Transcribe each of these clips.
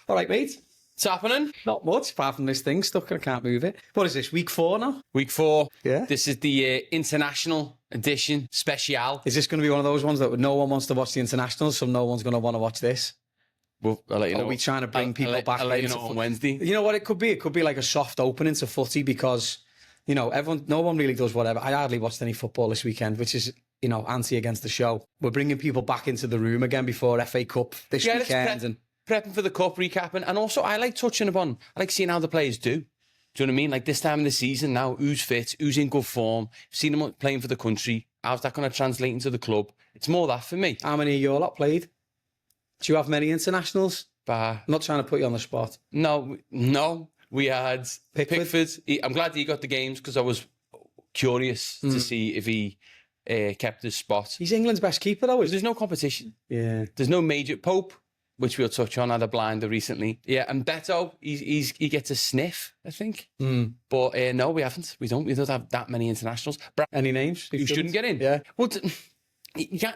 All right, mate. What's happening? Not much, apart from this thing stuck and I can't move it. What is this, week 4 now? Week 4. Yeah. This is the international edition, special. Is this going to be one of those ones that no one wants to watch the internationals, so no one's going to want to watch this? Well, I'll let you know. Are we trying to bring people back? I'll let you know on Wednesday. You know what it could be? It could be like a soft opening to footy because, you know, no one really does whatever. I hardly watched any football this weekend, which is, you know, anti against the show. We're bringing people back into the room again before FA Cup this weekend. Prepping for the Cup, recapping. And also, I like touching upon, I like seeing how the players do. Do you know what I mean? Like this time of the season now, who's fit, who's in good form, seen them playing for the country. How's that going to translate into the club? It's more that for me. How many of you lot played? Do you have many internationals? I'm not trying to put you on the spot. No. We had Pickford. I'm glad he got the games because I was curious to see if he kept his spot. He's England's best keeper, though, There's no competition. Yeah. There's no major... Pope, which we'll touch on, had a blinder recently. Yeah, and Beto, he gets a sniff, I think. But no, we haven't. We don't have that many internationals. Any names? Who shouldn't get in? Yeah. Well,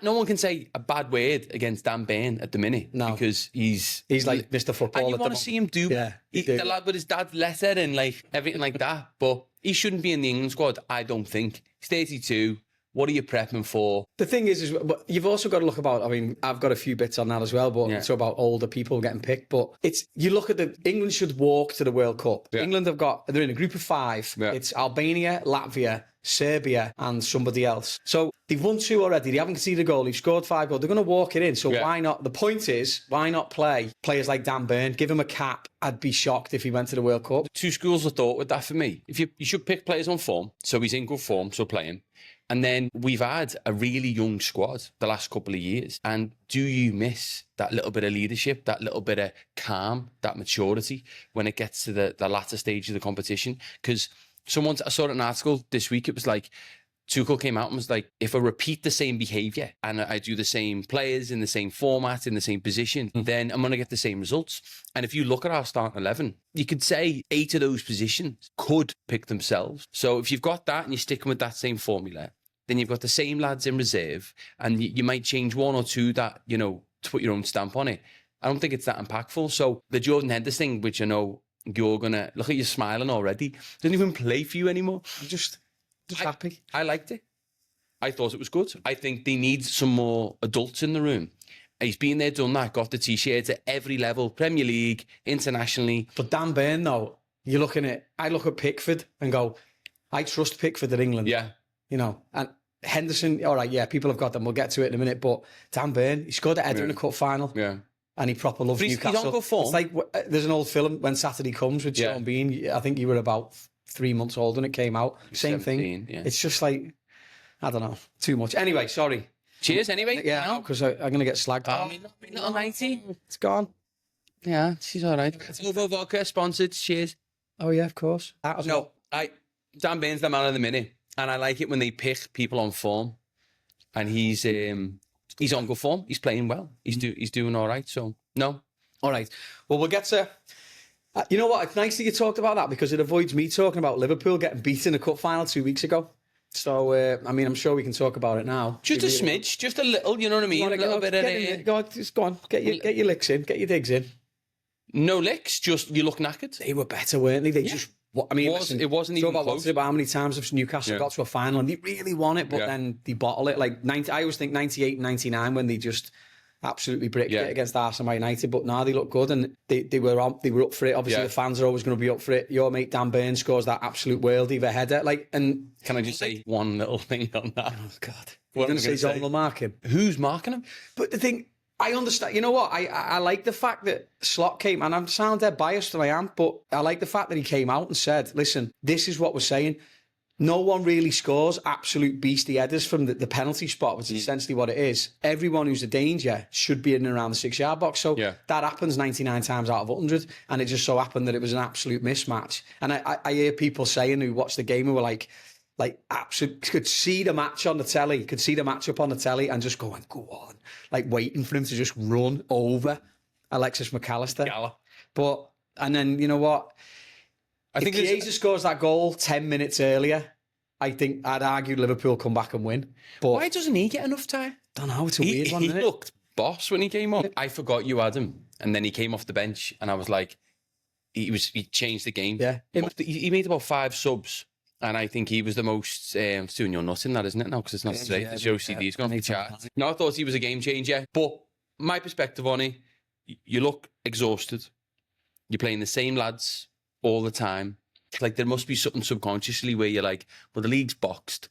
no one can say a bad word against Dan Burn at the minute. No. Because he's like Mr. Football. And you want to see him do... Yeah, the lad with his dad's letter and like everything like that. But he shouldn't be in the England squad, I don't think. He's 32. What are you prepping for? The thing is you've also got to look about, I mean, I've got a few bits on that as well, but it's about older people getting picked. But you look at England should walk to the World Cup. Yeah. England they're in a group of 5. Yeah. It's Albania, Latvia, Serbia, and somebody else. So they've won 2 already. They haven't conceded a goal. They've scored 5 goals. They're going to walk it in. So why not? The point is, why not play players like Dan Burn? Give him a cap. I'd be shocked if he went to the World Cup. 2 schools of thought with that for me. If you should pick players on form, so he's in good form, so play him. And then we've had a really young squad the last couple of years. And do you miss that little bit of leadership, that little bit of calm, that maturity when it gets to the latter stage of the competition? Because I saw an article this week, it was like, Tuchel came out and was like, if I repeat the same behaviour and I do the same players in the same format, in the same position, then I'm going to get the same results. And if you look at our starting 11, you could say 8 of those positions could pick themselves. So if you've got that and you're sticking with that same formula, then you've got the same lads in reserve and you might change 1 or 2 that, you know, to put your own stamp on it. I don't think it's that impactful. So the Jordan Henderson thing, which I know you're going to... Look at you smiling already. Doesn't even play for you anymore. I'm just happy. I liked it. I thought it was good. I think they need some more adults in the room. He's been there, done that, got the T-shirts at every level, Premier League, internationally. But Dan Burn, though, I look at Pickford and go, I trust Pickford at England. Yeah. You know, and Henderson, all right, yeah, people have got them. We'll get to it in a minute. But Dan Burn, he scored at Header in the cup final. Yeah. And he proper loves Newcastle. He's on good form. It's like, there's an old film, When Saturday Comes, with Sean Bean. I think you were about 3 months old when it came out. Same 17, thing. Yeah. It's just like, I don't know, too much. Anyway, sorry. Cheers, anyway. Yeah, because I'm going to get slagged. Oh, little 90. It's gone. Yeah, she's all right. It's OVO Vodka, sponsored. Cheers. Oh, yeah, of course. Dan Burns the man of the minute. And I like it when they pick people on form. And he's on good form. He's playing well. He's doing all right. So, no. All right. Well, we'll get to... you know what? It's nice that you talked about that because it avoids me talking about Liverpool getting beaten in the cup final 2 weeks ago. So, I mean, I'm sure we can talk about it now. Just a smidge, just a little, you know what I mean? A little bit of it. Go on, get your licks in, get your digs in. No licks, just you look knackered. They were better, weren't they? It wasn't even close. About how many times have Newcastle got to a final and they really won it, but then they bottle it. Like 90, I always think 98 and 99 when they just absolutely bricked it against Arsenal United, but now they look good and they were up for it. Obviously, the fans are always going to be up for it. Your mate Dan Burn scores that absolute worldie of a header. And can I just say one little thing on that? Oh God, you're going to say zonal marking? Who's marking him? But the thing, I understand. You know what? I like the fact that Slot came, and I'm sound dead biased, and I am, but I like the fact that he came out and said, "Listen, this is what we're saying." No one really scores absolute beastly headers from the penalty spot, which is essentially what it is. Everyone who's a danger should be in and around the 6-yard box. So that happens 99 times out of 100. And it just so happened that it was an absolute mismatch. And I hear people saying who watched the game who were like absolute, could see the match on the telly, could see the match up on the telly and just going, go on, like waiting for him to just run over Alexis McAllister. And then, you know what? I think if Chiesa scores that goal 10 minutes earlier, I think I'd argue Liverpool come back and win. But why doesn't he get enough time? Don't know. It's a weird one, isn't it? Looked boss when he came on. I forgot you had him, and then he came off the bench, and I was like, he changed the game. Yeah. He made about 5 subs. And I think he was the most, it's doing your nuts in that, isn't it? No, because it's not today. It's OCD's gone off the chart. No, I thought he was a game changer. But my perspective on it, you look exhausted. You're playing the same lads all the time. Like, there must be something subconsciously where you're like, well, the league's boxed.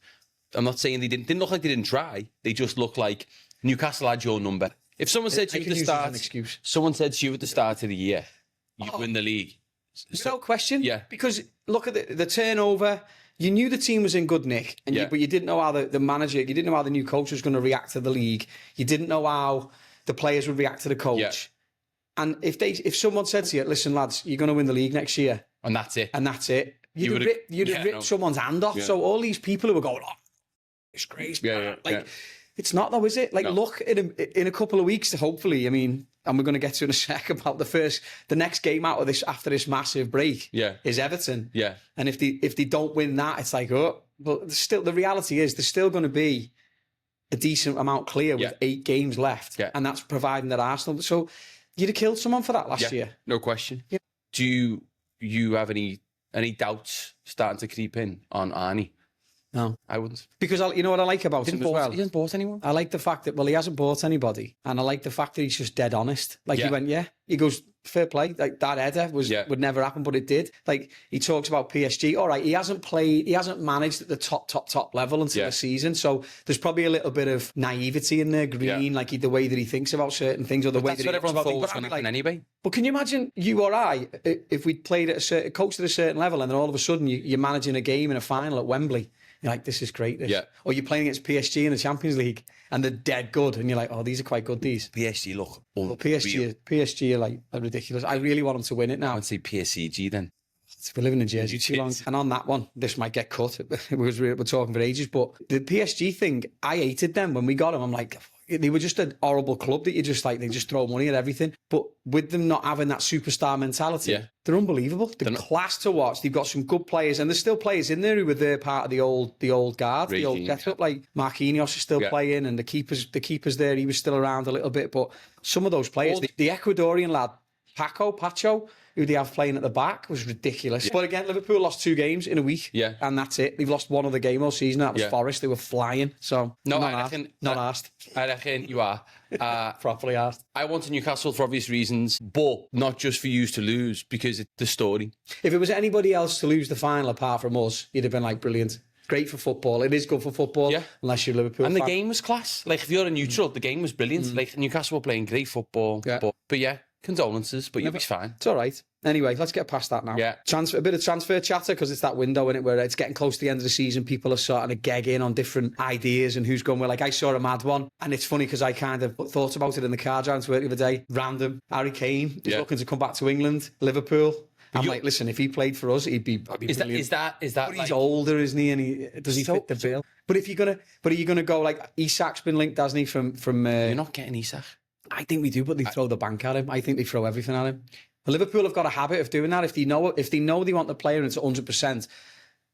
I'm not saying they didn't look like they didn't try. They just look like Newcastle had your number. If someone said to you at the start, someone said to you at the start of the year, you'd win the league. No question. Yeah. Because look at the turnover. You knew the team was in good nick, but you didn't know how the manager, you didn't know how the new coach was going to react to the league. You didn't know how the players would react to the coach. Yeah. And if someone said to you, listen, lads, you're going to win the league next year. And that's it. You'd have ripped someone's hand off. Yeah. So all these people who were going, it's crazy. Yeah. It's not though, is it? Like, look, in a couple of weeks, hopefully, I mean, and we're going to get to in a sec about the next game out of this after this massive break is Everton. Yeah. And if they don't win that, it's like, but still, the reality is there's still going to be a decent amount clear with 8 games left. Yeah. And that's providing that Arsenal. So you'd have killed someone for that last year. No question. Yeah. Do you have any doubts starting to creep in on Arnie? No, I wouldn't. Because you know what I like about him as well? He hasn't bought anyone. I like the fact that, he hasn't bought anybody. And I like the fact that he's just dead honest. Like he went, he goes, fair play. Like that header would never happen, but it did. Like he talks about PSG. All right, he hasn't managed at the top level until the season. So there's probably a little bit of naivety in there, Green, like the way that he thinks about certain things or the way that he everyone thought was going to happen anyway. But can you imagine you or I, if we played coached at a certain level and then all of a sudden you're managing a game in a final at Wembley? You're like, this is great. This. Yeah. Or you're playing against PSG in the Champions League and they're dead good. And you're like, oh, these are quite good, these. PSG look PSG are like ridiculous. I really want them to win it now. I would say PSG then. We're living in Jersey too long. And on that one, this might get cut because we're talking for ages. But the PSG thing, I hated them when we got them. I'm like, they were just a horrible club that they just throw money at everything. But with them not having that superstar mentality, they're unbelievable. They're class to watch. They've got some good players, and there's still players in there who were there part of the old guard, the old death up. Like Marquinhos is still playing, and the keeper's there. He was still around a little bit, but some of those players, the Ecuadorian lad Pacho, who they have playing at the back, was ridiculous. Yeah. But again, Liverpool lost 2 games in a week, and that's it. They've lost one other game all season. That was Forest. They were flying. So not asked. I reckon you are properly asked. I wanted Newcastle for obvious reasons, but not just for you to lose because it's the story. If it was anybody else to lose the final apart from us, you'd have been like, brilliant. Great for football. It is good for football, unless you're Liverpool. And the game was class. Like, if you're a neutral, the game was brilliant. Like, Newcastle were playing great football. Yeah. But condolences, but you'll be fine. It's all right. Anyway, let's get past that now. Yeah. A bit of transfer chatter, because it's that window in it where it's getting close to the end of the season. People are starting to geg in on different ideas and who's going where. Like, I saw a mad one, and it's funny because I kind of thought about it in the car driving to work the other day. Random. Harry Kane is looking to come back to England, Liverpool. I'm like, listen, if he played for us, he'd be brilliant. Is that? But he's older, isn't he? And does he fit the bill? But are you gonna go like Isak's been linked, hasn't he? From you're not getting Isak. I think we do, but they throw the bank at him. I think they throw everything at him. Liverpool have got a habit of doing that. If they know they want the player and it's 100%,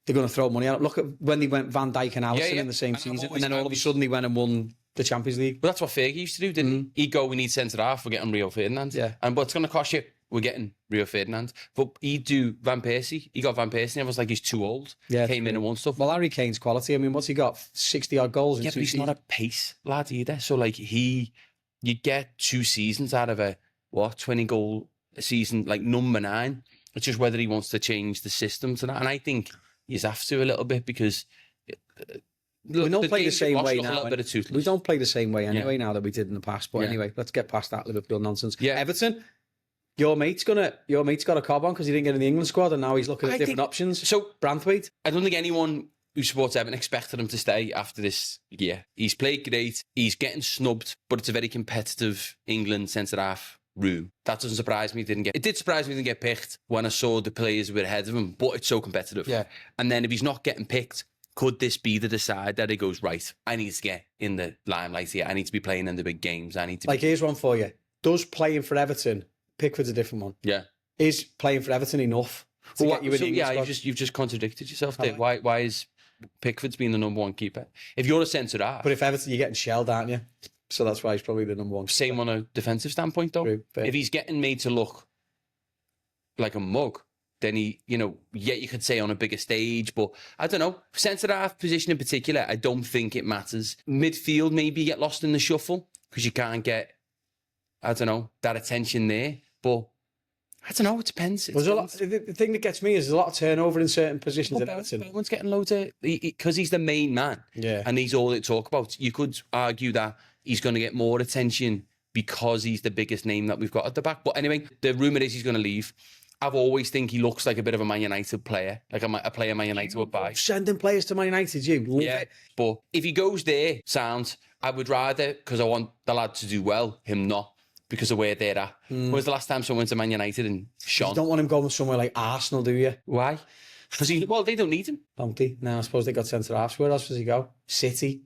they're going to throw money at it. Look at when they went Van Dijk and Alisson in the same season, and then all of a sudden they went and won the Champions League. But that's what Fergie used to do, didn't he? He'd go, we need centre half, we're getting Rio Ferdinand. Yeah. And what's going to cost you? We're getting Rio Ferdinand. But he'd do Van Persie. He got Van Persie and everyone's like, he's too old. Yeah. Came in and won stuff. Well, Harry Kane's quality. I mean, what's he got? 60-odd goals in 2 seasons. But he's not a pace lad either. So, like, you get 2 seasons out of a 20-goal season, like number 9. It's just whether he wants to change the system to that. And I think you have to a little bit because we don't play the same way now. We don't play the same way anyway now that we did in the past. But anyway, let's get past that Liverpool nonsense. Yeah. Everton, your mate's got a cob on because he didn't get in the England squad, and now he's looking at different options. So Branthwaite, I don't think anyone who supports Everton expected him to stay after this year. He's played great. He's getting snubbed, but it's a very competitive England centre-half room. That doesn't surprise me. It did surprise me he didn't get picked when I saw the players who were ahead of him, but it's so competitive. Yeah. And then if he's not getting picked, could this be the decide that he goes, right, I need to get in the limelight here. I need to be playing in the big games. Here's one for you. Does playing for Everton, Pickford's a different one. Yeah. Is playing for Everton enough to get you in the England squad? You've just contradicted yourself there. Why is Pickford's being the number 1 keeper? If you're a centre half. But if Everton, you're getting shelled, aren't you? So that's why he's probably the number one. Same on a defensive standpoint, though. True, fair. If he's getting made to look like a mug, then he, you could say on a bigger stage, but I don't know. Centre-half position in particular, I don't think it matters. Midfield, maybe you get lost in the shuffle because you can't get, I don't know, that attention there. But I don't know, it depends. The thing that gets me is there's a lot of turnover in certain positions at Everton. Everyone's getting loads of, because he's the main man. Yeah. And he's all they talk about. You could argue that he's going to get more attention because he's the biggest name that we've got at the back. But anyway, the rumour is he's going to leave. I've always think he looks like a bit of a Man United player, like a player Man United would buy. Sending players to Man United, you love it. But if he goes there, I would rather, because I want the lad to do well, him not, because of where they're at. When was the last time someone went to Man United and shone? You don't want him going somewhere like Arsenal, do you? Why? Because they don't need him. Don't they? No, I suppose they got centre halves. Where else does he go? City.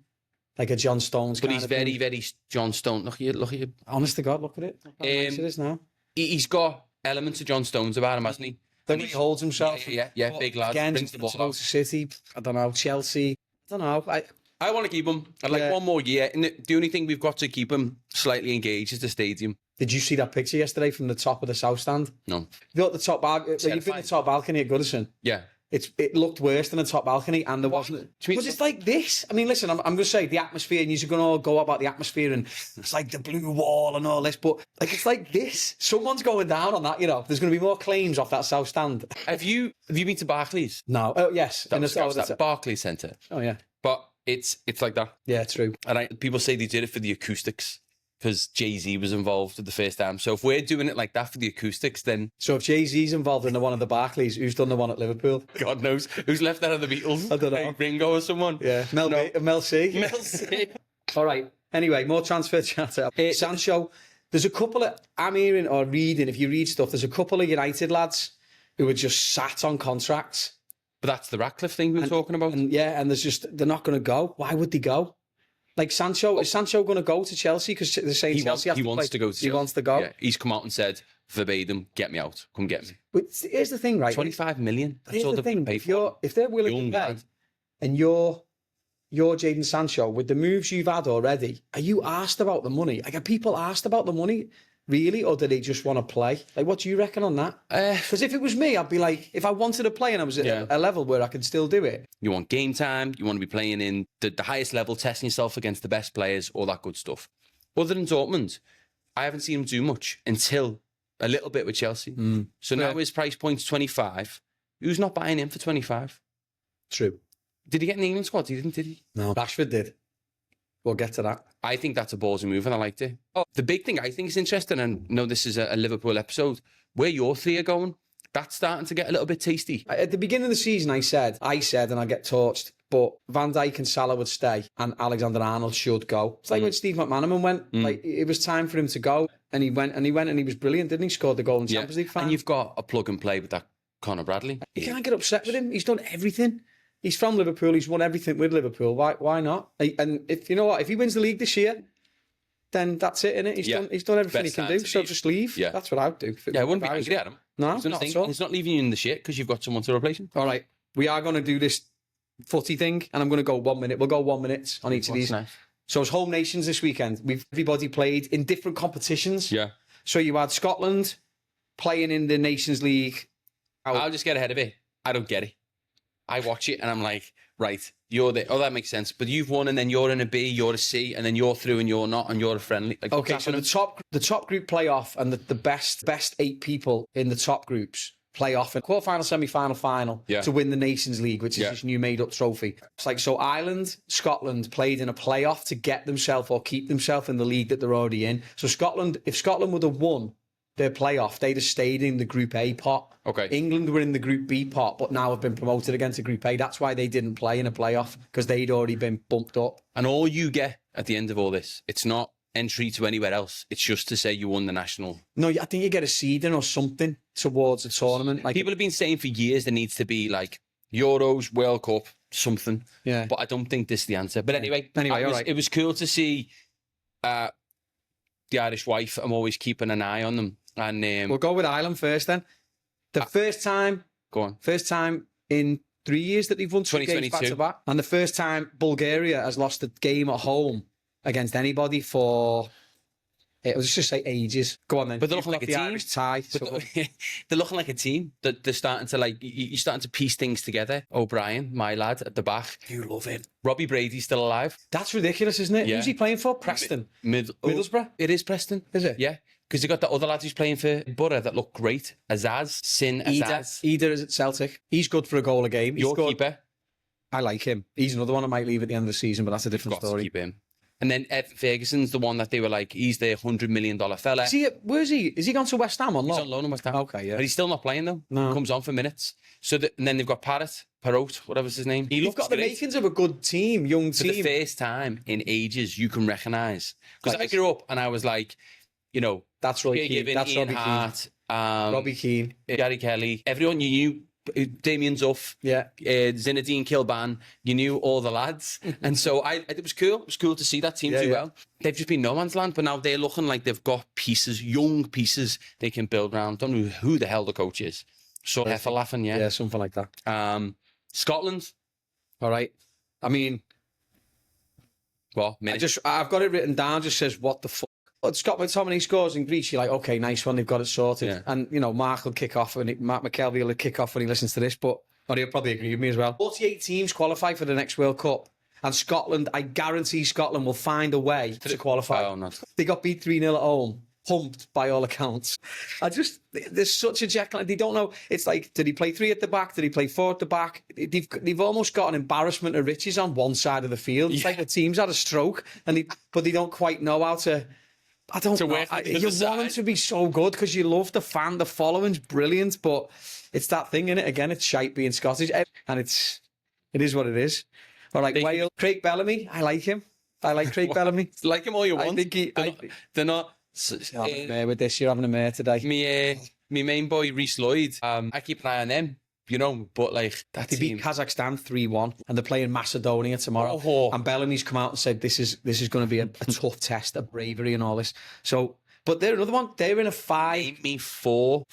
Like a John Stones But kind he's of very, thing. very John Stone. Look at you. Honest to God, look at it. Look how nice it is now. He's got elements of John Stones about him, hasn't he? The way he holds himself. Yeah, big lad. Again, Brings the ball to out. City, I don't know, Chelsea, I don't know. I want to keep him. I'd like one more year. And the only thing we've got to keep him slightly engaged is the stadium. Did you see that picture yesterday from the top of the South Stand? No. You got the top balcony. You've been the top balcony at Goodison. Yeah. It looked worse than the top balcony, and there wasn't. Because it's like this. I mean, listen, I'm going to say the atmosphere, and you're going to all go about the atmosphere, and it's like the blue wall and all this, but like it's like this. Someone's going down on that. There's going to be more claims off that South Stand. Have you been to Barclays? No. Oh yes. That was that Barclays Centre. Oh yeah. But it's like that. Yeah, true. And people say they did it for the acoustics, because Jay-Z was involved at the first time. So if we're doing it like that for the acoustics, then... So if Jay-Z's involved in the one at the Barclays, who's done the one at Liverpool? God knows. Who's left that of the Beatles? I don't know. Like Ringo or someone? Yeah. Mel C. Mel C. All right. Anyway, more transfer chatter. Sancho, there's a couple of... I'm hearing or reading, if you read stuff, there's a couple of United lads who are just sat on contracts. But that's the Ratcliffe thing we were talking about. And they're not going to go. Why would they go? Like Sancho, is Sancho going to go to Chelsea? Because they're saying Chelsea he wants to go to Chelsea. He wants to go. Yeah, he's come out and said, verbatim, get me out. Come get me. But here's the thing, right? 25 million. That's here's all the thing. pay for. If they're willing to pay, and you're Jadon Sancho, with the moves you've had already, are you asked about the money? Like, are people asked about the money? Really? Or do they just want to play? Like, what do you reckon on that? Because if it was me, I'd be like, if I wanted to play and I was at a level where I could still do it. You want game time, you want to be playing in the highest level, testing yourself against the best players, all that good stuff. Other than Dortmund, I haven't seen him do much until a little bit with Chelsea. So now his price point's 25. Who's not buying him for 25? True. Did he get in the England squad? He didn't, did he? No. Rashford did. We'll get to that. I think that's a ballsy move and I liked it. Oh, the big thing I think is interesting, and no, this is a Liverpool episode, where your three are going, that's starting to get a little bit tasty. At the beginning of the season, I said, and I get torched, but Van Dijk and Salah would stay and Alexander-Arnold should go. It's like when Steve McManaman went, like it was time for him to go, and he went and he was brilliant, didn't he? Scored the goal in the Champions League final. And you've got a plug and play with that Conor Bradley. You can't get upset with him. He's done everything. He's from Liverpool. He's won everything with Liverpool. Why not? And if you know what, if he wins the league this year, then that's it, innit? He's done everything he can do. So just leave. Yeah. That's what I would do. I wouldn't be angry at him. No, not at all. He's not leaving you in the shit because you've got someone to replace him. All right, we are going to do this footy thing, and I'm going to go 1 minute. We'll go 1 minute on each of these. Nice. So it's home nations this weekend. Everybody played in different competitions. Yeah. So you had Scotland playing in the Nations League. I'll just get ahead of it. I don't get it. I watch it and I'm like, right, you're there. Oh, that makes sense. But you've won and then you're in a B, you're a C, and then you're through and you're not, and you're a friendly. Like, okay, so the top group playoff and the best 8 people in the top groups play off in quarterfinal, semi-final, final to win the Nations League, which is this new made-up trophy. It's like, so Ireland, Scotland played in a playoff to get themselves or keep themselves in the league that they're already in. So if Scotland would have won their playoff, they'd have stayed in the Group A pot. Okay. England were in the Group B pot, but now have been promoted again to Group A. That's why they didn't play in a playoff, because they'd already been bumped up. And all you get at the end of all this, it's not entry to anywhere else. It's just to say you won the national. No, I think you get a seeding or something towards a tournament. Like, people have been saying for years there needs to be like Euros, World Cup, something. Yeah. But I don't think this is the answer. But anyway, all right. It was cool to see the Irish wife. I'm always keeping an eye on them. And we'll go with Ireland first then. The first time in 3 years that they've won 2 games back to back. And the first time Bulgaria has lost a game at home against anybody for, it was just say ages. Go on then. But they're looking like a the team. Irish tie. But they're looking like a team. They're starting to you're starting to piece things together. O'Brien, my lad at the back. You love him. Robbie Brady's still alive. That's ridiculous, isn't it? Yeah. Who's he playing for? Preston. Middlesbrough. It is Preston. Is it? Yeah. Because you got the other lads who's playing for Borough that look great. Azaz. Ida is at Celtic. He's good for a goal a game. He's Your good. keeper. I like him. He's another one I might leave at the end of the season, but that's a different Got to story. keep him. And then Evan Ferguson's the one that they were like, he's the $100 million fella. Where's he? Is he gone to West Ham on loan? He's on loan in West Ham. Okay, yeah. But he's still not playing though. No. He comes on for minutes. And then they've got Parrot, whatever's his name. He You've looks got the great. makings of a good team, young For team. the first time in ages, you can recognise. Because I grew up and I was like, That's Roy Keane. Given, That's Ian Robbie Hart, Robbie Keane. Gary Kelly, everyone you knew. Damien Zuff, Yeah. Zinedine Kilban, you knew all the lads. And so it was cool. It was cool to see that team do well. They've just been no man's land, but now they're looking like they've got pieces, young pieces they can build around. Don't know who the hell the coach is. So laughing, yeah. Yeah, something like that. Scotland. All right. I mean, Well, I've got it written down, just says, what the fuck? Scott McTominay scores in Greece, you're like, okay, nice one, they've got it sorted. Yeah. And, Mark will kick off, and Mark McKelvey will kick off when he listens to this, but he'll probably agree with me as well. 48 teams qualify for the next World Cup, and Scotland, I guarantee Scotland will find a way to qualify. Oh, no. They got beat 3-0 at home, pumped by all accounts. There's such a Jekyll, they don't know. It's like, did he play 3 at the back? Did he play 4 at the back? They've almost got an embarrassment of riches on one side of the field. It's like the team's had a stroke, but they don't quite know how to... I don't know. You want them to be so good because you love the following's brilliant, but it's that thing, innit? Again, it's shite being Scottish, and it is what it is. All right, Wales. Craig Bellamy, I like him. I like Craig Bellamy. Like him all you want. I think they're not. You're having a mare with this. You're having a mare today. Me main boy Reece Lloyd. I keep an eye on them. But that they team. beat Kazakhstan 3-1, and they're playing Macedonia tomorrow. Oh. And Bellamy's come out and said this is going to be a tough test of bravery and all this. So, but they're another one. They're in a 5. Name me four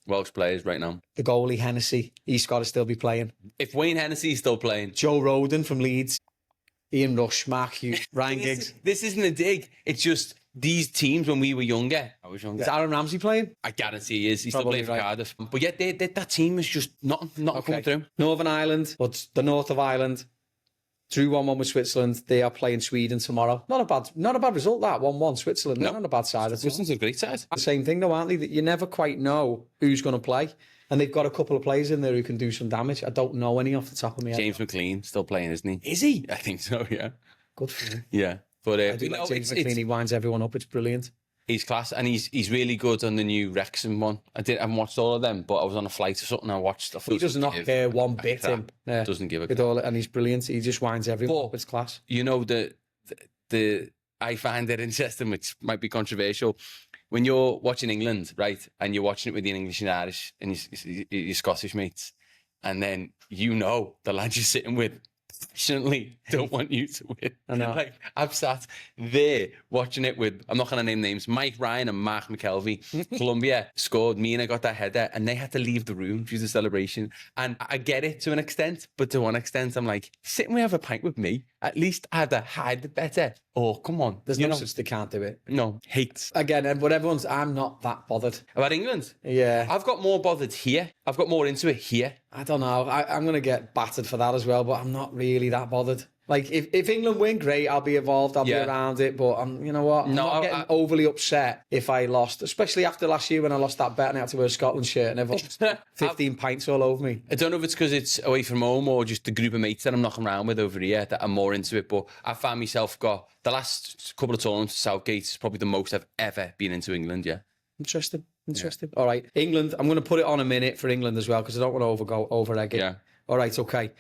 Welsh players right now. The goalie Hennessy, he's got to still be playing. If Wayne Hennessy's still playing, Joe Roden from Leeds, Ian Rush, Mark Hughes, Ryan Giggs. This isn't a dig. It's just these teams when we were younger. I was younger. Is Aaron Ramsey playing? I guarantee he is. He's Probably still playing for Cardiff. But yeah, that team is just not coming through. Northern Ireland, but the north of Ireland, drew 1-1 with Switzerland. They are playing Sweden tomorrow. Not a bad result, that 1-1 Switzerland. They're not on a bad side. Switzerland's a great side. The same thing though, aren't they? That you never quite know who's going to play. And they've got a couple of players in there who can do some damage. I don't know any off the top of my head. James McLean still playing, isn't he? Is he? I think so, yeah. Good for him. Yeah. But I do like James McLean. He winds everyone up. It's brilliant. He's class, and he's really good on the new Wrexham one. I haven't watched all of them, but I was on a flight or something. I watched. He does not care one bit. Him doesn't give a crap. And he's brilliant. He just winds everyone up. It's class. The I find it interesting, which might be controversial, when you're watching England, right, and you're watching it with your English and Irish and your Scottish mates, and then the lads you're sitting with passionately don't want you to win. I know. I've sat there watching it with, I'm not going to name names, Mike Ryan and Mark McKelvey. Colombia scored, Mina got that header, and they had to leave the room due to the celebration. And I get it to an extent, but to one extent, I'm like, sit and we have a pint with me. At least either hide the better. Oh, come on. There's no sense they can't do it. No, hate. Again, but I'm not that bothered. About England? Yeah. I've got more bothered here. I've got more into it here. I don't know. I'm going to get battered for that as well, but I'm not really that bothered. Like, if England win, great, I'll be involved, I'll be around it, but you know what? I'm not getting overly upset if I lost, especially after last year when I lost that bet and I had to wear a Scotland shirt and everyone 15 pints all over me. I don't know if it's because it's away from home or just the group of mates that I'm knocking around with over here that I'm more into it, but I found myself got the last couple of tournaments, Southgate is probably the most I've ever been into England, yeah. Interesting. Yeah. All right, England, I'm going to put it on a minute for England as well because I don't want to over-egg it. Yeah. All right, okay.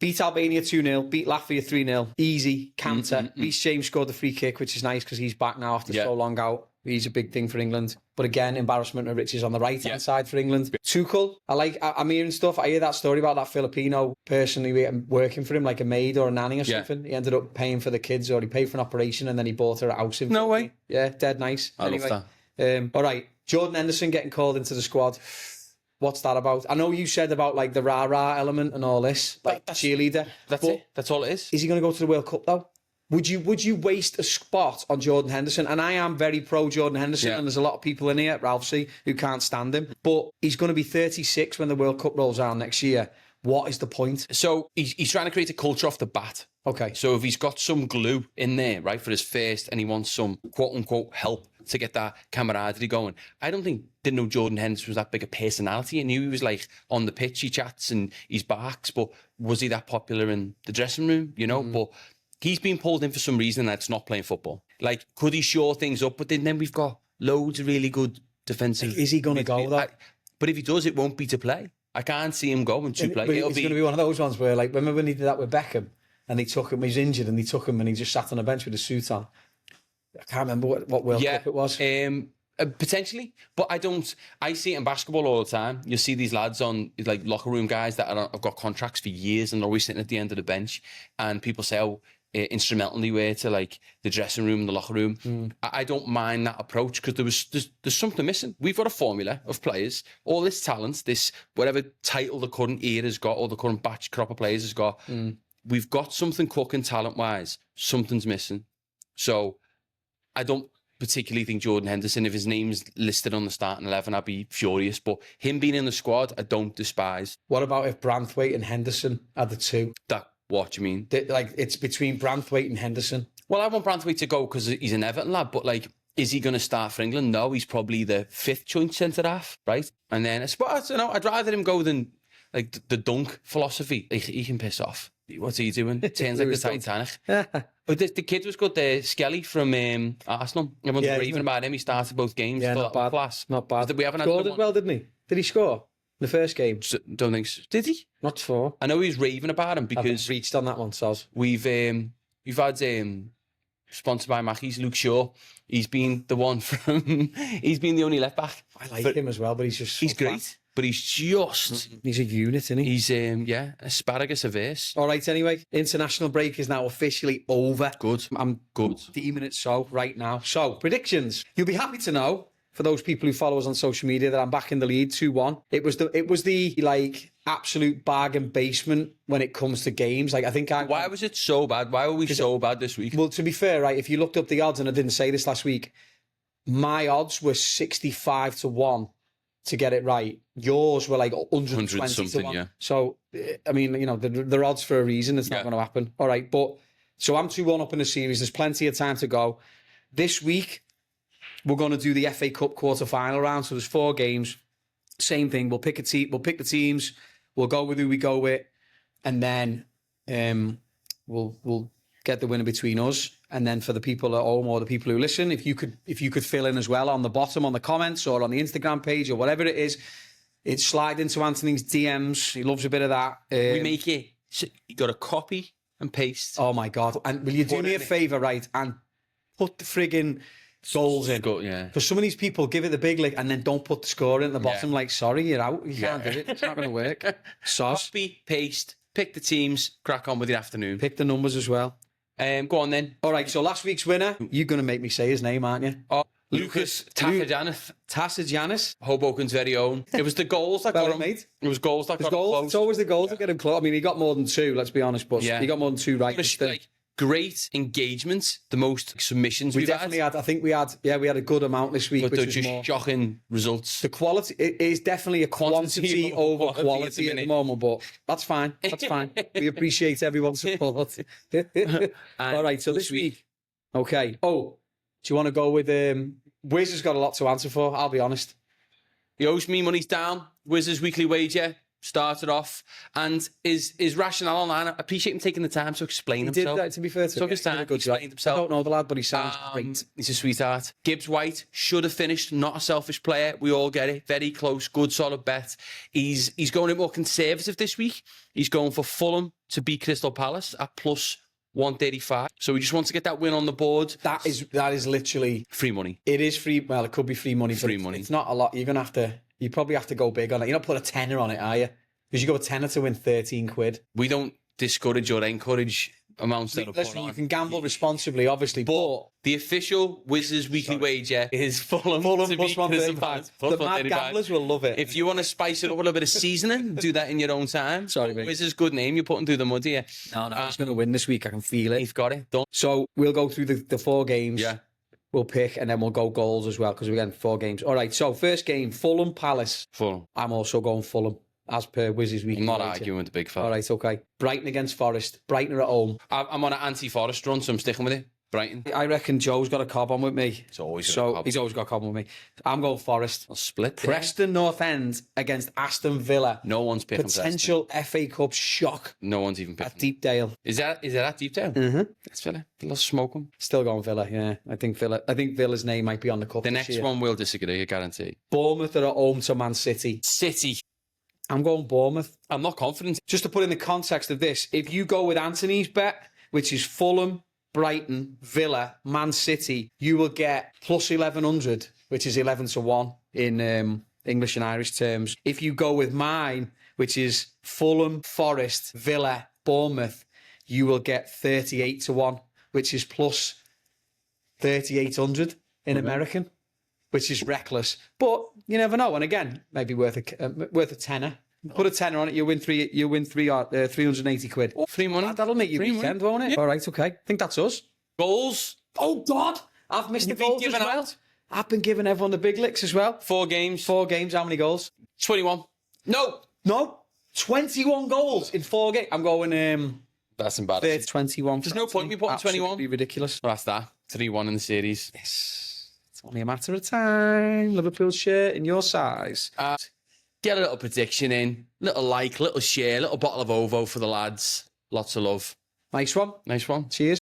Beat Albania 2-0, beat Latvia 3-0, easy, counter. Reece James scored the free kick, which is nice because he's back now after so long out. He's a big thing for England. But again, embarrassment of riches on the right-hand side for England. Tuchel, I'm hearing stuff. I hear that story about that Filipino personally working for him, like a maid or a nanny or something. He ended up paying for the kids, or he paid for an operation and then he bought her a house in. No way. Yeah, dead nice. I love that. All right, Jordan Henderson getting called into the squad. What's that about? I know you said about like the rah-rah element and all this, like cheerleader. That's it. That's all it is. Is he going to go to the World Cup though? Would you waste a spot on Jordan Henderson? And I am very pro Jordan Henderson, and there's a lot of people in here, Ralph C, who can't stand him. But he's going to be 36 when the World Cup rolls around next year. What is the point? So he's trying to create a culture off the bat. Okay. So if he's got some glue in there, right, for his first, and he wants some quote unquote help to get that camaraderie going, I didn't know Jordan Henderson was that big a personality. I knew he was like on the pitch, he chats and he barks, but was he that popular in the dressing room? You know, but he's been pulled in for some reason that's not playing football. Like, could he shore things up? But then we've got loads of really good defensive. Is he going to go though? But if he does, it won't be to play. I can't see him going to play. But it's going to be one of those ones where, like, remember when he did that with Beckham and they took him, he was injured and they took him and he just sat on a bench with a suit on. I can't remember what World Cup it was. Potentially, but I see it in basketball all the time. You see these lads on like locker room guys that have got contracts for years and they're always sitting at the end of the bench, and people say how instrumental they were to like the dressing room and the locker room. I don't mind that approach because there's something missing. We've got a formula of players, all this talent, this whatever title the current era's got or the current batch crop of players has got. We've got something cooking talent wise. Something's missing. So I don't particularly think Jordan Henderson, if his name's listed on the starting 11, I'd be furious. But him being in the squad, I don't despise. What about if Branthwaite and Henderson are the two? What do you mean? Like, it's between Branthwaite and Henderson. Well, I want Branthwaite to go because he's an Everton lad, but like, is he going to start for England? No, he's probably the 5th joint centre-half, right? And then, I'd rather him go than like the dunk philosophy. He can piss off. What's he doing? Turns like the Titanic. But the kid was good, Skelly from Arsenal. Everyone's raving about him. He started both games. Yeah, not bad. Class. Not bad. We haven't scored as well, didn't he? Did he score in the first game? Don't think so. Did he? Not for. I know he's raving about him because reached on that one, Soz. We've had sponsored by Mackey's, Luke Shaw. He's been the one he's been the only left back. I like him as well, but he's great. But he's just... He's a unit, isn't he? He's, asparagus averse. All right, anyway. International break is now officially over. Good. I'm deeming it so right now. So, predictions. You'll be happy to know, for those people who follow us on social media, that I'm back in the lead, 2-1. It was the like, absolute bargain basement when it comes to games. Like, I think Why was it so bad? Why were we so bad this week? Well, to be fair, right, if you looked up the odds, and I didn't say this last week, my odds were 65-1. To get it right, yours were like 120 something, to 1. Yeah. So, I mean, you know, they're odds for a reason. It's not going to happen. All right, but so I'm 2-1 up in the series. There's plenty of time to go. This week, we're going to do the FA Cup quarter-final round. So there's 4 games. Same thing. We'll pick a team. We'll pick the teams. We'll go with who we go with, and then we'll get the winner between us. And then for the people at home or the people who listen, if you could fill in as well on the bottom, on the comments or on the Instagram page or whatever it is, it's slide into Anthony's DMs. He loves a bit of that. We make it. So you got to copy and paste. Oh my God. And will you do me a favour, right? And put the frigging goals in. Yeah. Because some of these people give it the big lick and then don't put the score in at the bottom. Like, sorry, you're out. You can't do it. It's not going to work. Sauce. Copy, paste, pick the teams, crack on with your afternoon. Pick the numbers as well. Go on then. All right, so last week's winner, you're going to make me say his name, aren't you? Oh, Lucas Tassijanis. Hoboken's very own. It was the goals that got him. Mate. It was goals that got him close. It's always the goals that get him close. I mean, he got more than 2, let's be honest, but he got more than 2 right. Great engagement, the most submissions we definitely had. I think we had a good amount this week. But which they're was just more shocking results. The quality, it is definitely a quantity over quality at the moment, but that's fine. That's fine. We appreciate everyone's support. All right, so this week. Okay. Oh, do you want to go with... Wiz has got a lot to answer for, I'll be honest. He owes me, money's down. Wiz's weekly wager started off, and his rationale online, I appreciate him taking the time to explain himself. He did that, to be fair to him. Took his time, explained himself. I don't know the lad, but he sounds great. He's a sweetheart. Gibbs White should have finished, not a selfish player. We all get it. Very close, good, solid bet. He's going a bit more conservative this week. He's going for Fulham to beat Crystal Palace at plus 135. So he just wants to get that win on the board. That is literally... free money. It is free. Well, it could be free money. Free money. It's not a lot. You probably have to go big on it. You're not put a tenner on it, are you? Because you go a tenner to win 13 quid. We don't discourage or encourage amounts that are put Listen, on. you can gamble responsibly, obviously, but The official Wizzers weekly wager is Fulham Fulham to plus beat 135. Crystal Palace, The mad gamblers will love it. If you want to spice it up with a little bit of seasoning, do that in your own time. Sorry, mate. Wizzers, good name. You're putting through the mud here. No, he's going to win this week. I can feel it. He's got it. Done. So we'll go through the 4 games. Yeah. We'll pick, and then we'll go goals as well, because we're getting 4 games. All right, so first game, Fulham Palace. Fulham. I'm also going Fulham, as per Wizz's week. I'm not arguing with the big fella. All right, okay. Brighton against Forest. Brighton are at home. I'm on an anti-Forest run, so I'm sticking with it. Brighton. I reckon Joe's got a cob on with me. It's always got a so cob. he's always got a cob on with me. I'm going Forest. I'll split. Preston North End against Aston Villa. No one's picking Potential FA Cup shock Preston. No one's even picking. at Deepdale. Is it at Deepdale? Mm-hmm. Let's Villa. Let's smoke them. Still going Villa, yeah. I think Villa's name might be on the cup The this next year. one will disagree, I guarantee. Bournemouth are at home to Man City. City. I'm going Bournemouth. I'm not confident. Just to put in the context of this, if you go with Anthony's bet, which is Fulham, Brighton, Villa, Man City, you will get plus 1100, which is 11 to 1 in English and Irish terms. If you go with mine, which is Fulham, Forest, Villa, Bournemouth, you will get 38 to 1, which is plus 3,800 in American, which is reckless. But you never know. And again, maybe worth a tenner. Put a tenner on it, you win 380 quid. Free money. That'll make you Free weekend, money. won't it? Yeah. All right, okay. I think that's us. Goals. Oh, God! I've missed You've the been goals as giving well. out. I've been giving everyone the big licks as well. 4 games. 4 games, how many goals? 21. No, 21 goals in 4 games. I'm going That's embarrassing. 21. There's no point in me putting 21. Absolutely ridiculous. Well, that's that. 3-1 in the series. Yes. It's only a matter of time. Liverpool shirt in your size. Get a little prediction in. Little like, little share, little bottle of OVO for the lads. Lots of love. Nice one. Nice one. Cheers.